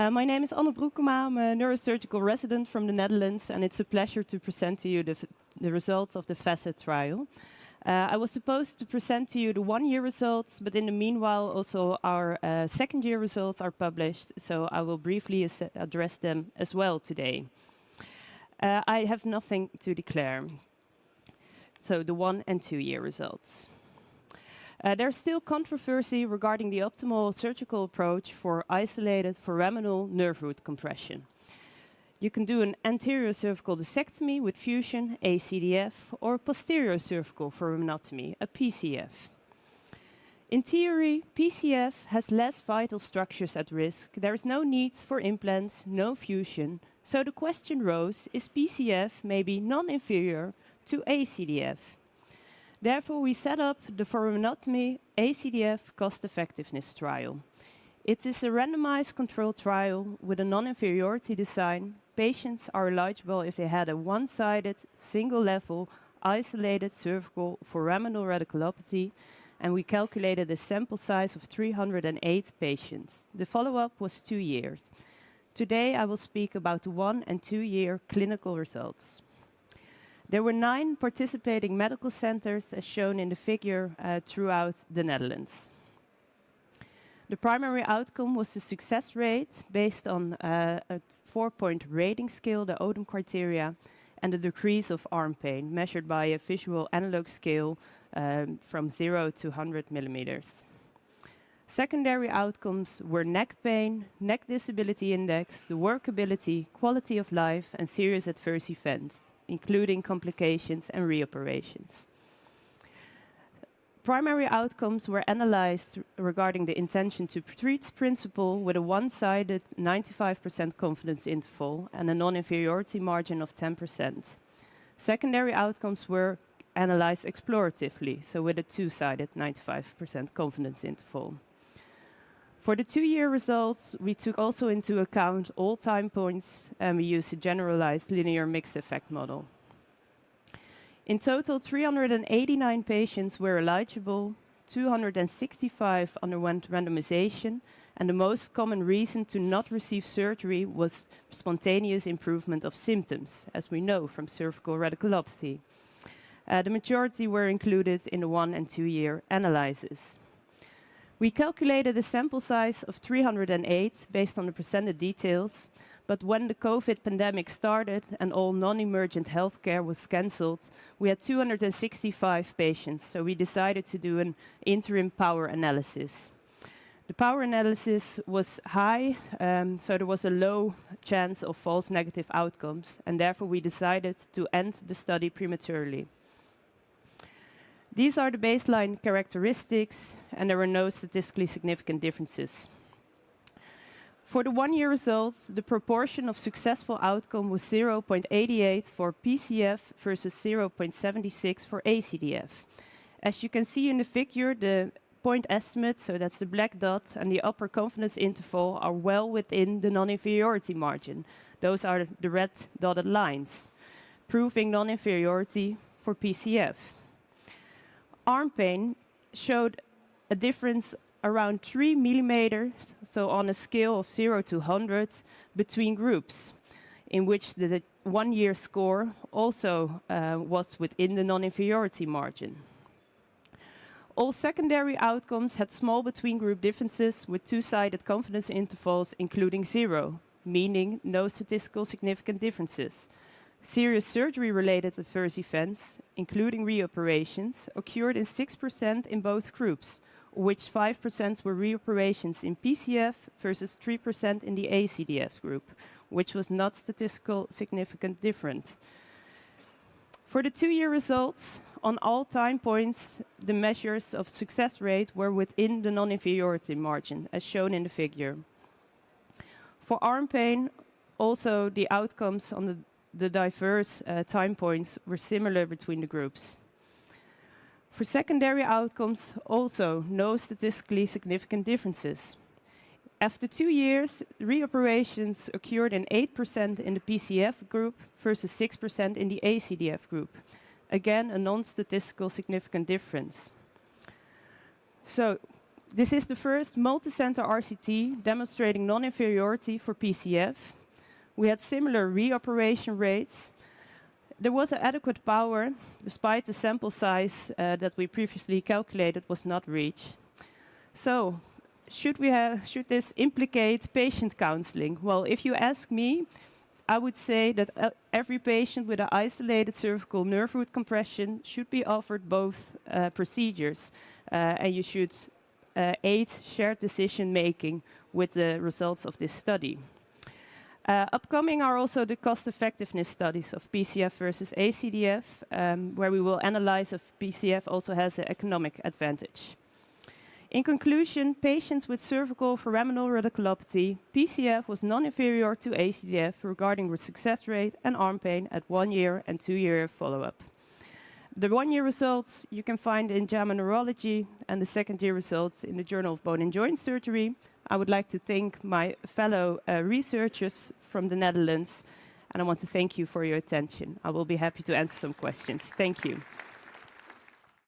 My name is Broekema. I'm a neurosurgical resident from the Netherlands, and it's a pleasure to present to you the results of the FACET trial. I was supposed to present to you the one-year results, but in the meanwhile, also our second-year results are published, so I will briefly address them as well today. I have nothing to declare. So the 1- and 2-year results. There's still controversy regarding the optimal surgical approach for isolated foraminal nerve root compression. You can do an anterior cervical discectomy with fusion, ACDF, or posterior cervical foraminotomy, a PCF. In theory, PCF has less vital structures at risk. There is no need for implants, no fusion. So the question rose, is PCF maybe non-inferior to ACDF? Therefore, we set up the Foraminotomy ACDF cost-effectiveness trial. It is a randomized controlled trial with a non-inferiority design. Patients are eligible if they had a one-sided, single-level, isolated cervical foraminal radiculopathy, and we calculated a sample size of 308 patients. The follow-up was 2 years. Today, I will speak about the 1- and 2-year clinical results. There were 9 participating medical centers, as shown in the figure, throughout the Netherlands. The primary outcome was the success rate based on a 4-point rating scale, the ODM criteria, and the decrease of arm pain, measured by a visual analog scale from 0 to 100 millimeters. Secondary outcomes were neck pain, neck disability index, the workability, quality of life, and serious adverse events, including complications and reoperations. Primary outcomes were analyzed regarding the intention to treat principle with a one-sided 95% confidence interval and a non-inferiority margin of 10%. Secondary outcomes were analyzed exploratively, so with a two-sided 95% confidence interval. For the 2-year results, we took also into account all time points, and we used a generalized linear mixed effect model. In total, 389 patients were eligible, 265 underwent randomization, and the most common reason to not receive surgery was spontaneous improvement of symptoms, as we know from cervical radiculopathy. The majority were included in the 1- and 2-year analysis. We calculated a sample size of 308 based on the presented details, but when the COVID pandemic started and all non-emergent healthcare was cancelled, we had 265 patients, so we decided to do an interim power analysis. The power analysis was high, so there was a low chance of false negative outcomes, and therefore we decided to end the study prematurely. These are the baseline characteristics, and there were no statistically significant differences. For the 1-year results, the proportion of successful outcome was 0.88 for PCF versus 0.76 for ACDF. As you can see in the figure, the point estimate, so that's the black dot, and the upper confidence interval are well within the non-inferiority margin. Those are the red dotted lines, proving non-inferiority for PCF. Arm pain showed a difference around 3 millimeters, so on a scale of 0 to 100, between groups, in which the 1-year score also was within the non-inferiority margin. All secondary outcomes had small between-group differences with two-sided confidence intervals including 0, meaning no statistical significant differences. Serious surgery-related adverse events, including reoperations, occurred in 6% in both groups, of which 5% were reoperations in PCF versus 3% in the ACDF group, which was not statistically significant different. For the 2-year results, on all time points, the measures of success rate were within the non-inferiority margin, as shown in the figure. For arm pain, also the outcomes on the diverse time points were similar between the groups. For secondary outcomes, also no statistically significant differences. After 2 years, reoperations occurred in 8% in the PCF group versus 6% in the ACDF group. Again, a non-statistical significant difference. So This is the first multi-center RCT demonstrating non-inferiority for PCF. We had similar reoperation rates. There was an adequate power, despite the sample size that we previously calculated was not reached. So, should this implicate patient counseling? Well, if you ask me, I would say that every patient with an isolated cervical nerve root compression should be offered both procedures, and you should aid shared decision-making with the results of this study. Upcoming are also the cost-effectiveness studies of PCF versus ACDF, where we will analyze if PCF also has an economic advantage. In conclusion, patients with cervical foraminal radiculopathy, PCF was non-inferior to ACDF regarding success rate and arm pain at 1 year and 2 year follow-up. The 1 year results you can find in JAMA Neurology, and the 2nd year results in the Journal of Bone and Joint Surgery. I would like to thank my fellow researchers from the Netherlands, and I want to thank you for your attention. I will be happy to answer some questions. Thank you.